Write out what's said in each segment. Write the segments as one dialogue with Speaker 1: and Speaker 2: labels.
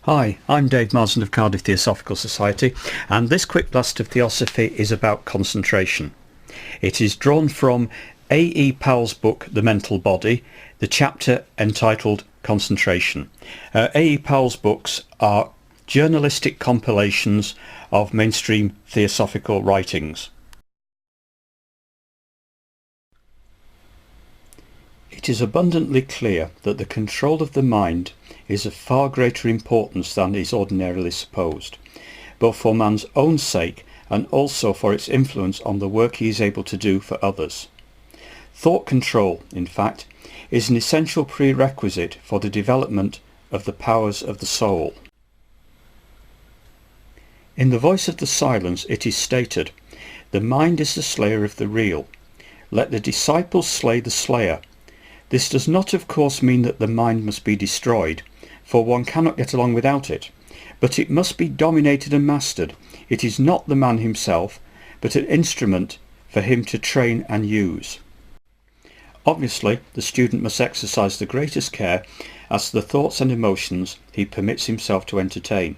Speaker 1: Hi, I'm Dave Marsland of Cardiff Theosophical Society, and this quick blast of Theosophy is about concentration. It is drawn from A.E. Powell's book The Mental Body, the chapter entitled Concentration. A.E. Powell's books are journalistic compilations of mainstream theosophical writings. It is abundantly clear that the control of the mind is of far greater importance than is ordinarily supposed, both for man's own sake and also for its influence on the work he is able to do for others. Thought control, in fact, is an essential prerequisite for the development of the powers of the soul. In the Voice of the Silence it is stated, "The mind is the slayer of the real. Let the disciples slay the slayer." This does not of course mean that the mind must be destroyed, for one cannot get along without it, but it must be dominated and mastered. It is not the man himself, but an instrument for him to train and use. Obviously, the student must exercise the greatest care as to the thoughts and emotions he permits himself to entertain.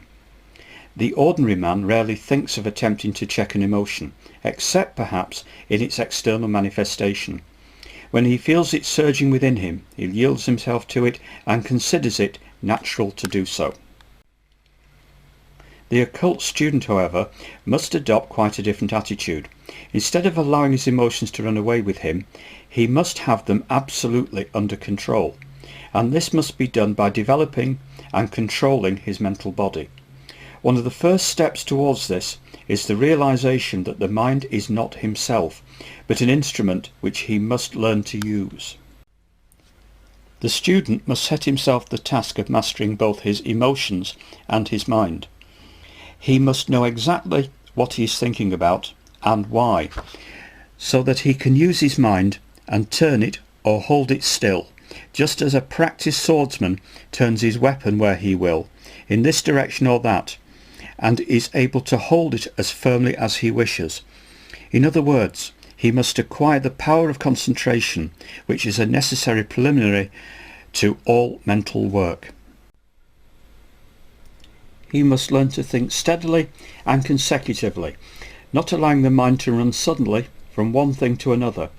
Speaker 1: The ordinary man rarely thinks of attempting to check an emotion, except perhaps in its external manifestation. When he feels it surging within him, he yields himself to it and considers it natural to do so. The occult student, however, must adopt quite a different attitude. Instead of allowing his emotions to run away with him, he must have them absolutely under control, and this must be done by developing and controlling his mental body. One of the first steps towards this is the realization that the mind is not himself, but an instrument which he must learn to use. The student must set himself the task of mastering both his emotions and his mind. He must know exactly what he is thinking about and why, so that he can use his mind and turn it or hold it still, just as a practiced swordsman turns his weapon where he will, in this direction or that, and is able to hold it as firmly as he wishes. In other words, he must acquire the power of concentration, which is a necessary preliminary to all mental work. He must learn to think steadily and consecutively, not allowing the mind to run suddenly from one thing to another,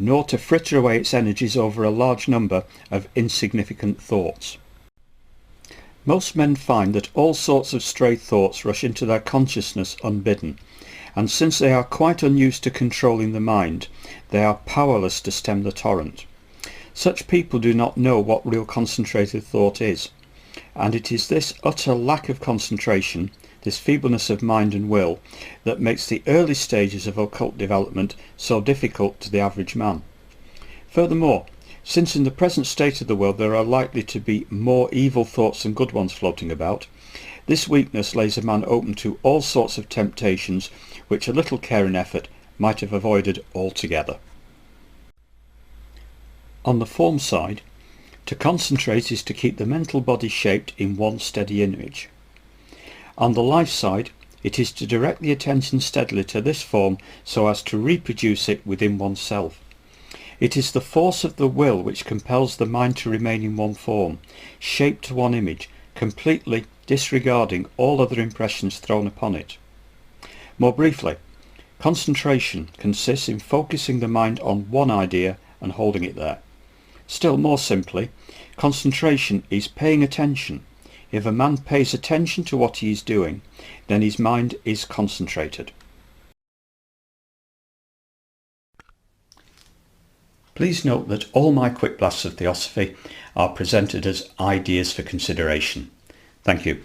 Speaker 1: nor to fritter away its energies over a large number of insignificant thoughts. Most men find that all sorts of stray thoughts rush into their consciousness unbidden, and since they are quite unused to controlling the mind, they are powerless to stem the torrent. Such people do not know what real concentrated thought is, and it is this utter lack of concentration, this feebleness of mind and will, that makes the early stages of occult development so difficult to the average man. Furthermore, since in the present state of the world there are likely to be more evil thoughts than good ones floating about, this weakness lays a man open to all sorts of temptations which a little care and effort might have avoided altogether. On the form side, to concentrate is to keep the mental body shaped in one steady image. On the life side, it is to direct the attention steadily to this form so as to reproduce it within oneself. It is the force of the will which compels the mind to remain in one form, shaped to one image, completely disregarding all other impressions thrown upon it. More briefly, concentration consists in focusing the mind on one idea and holding it there. Still more simply, concentration is paying attention. If a man pays attention to what he is doing, then his mind is concentrated. Please note that all my quick blasts of Theosophy are presented as ideas for consideration. Thank you.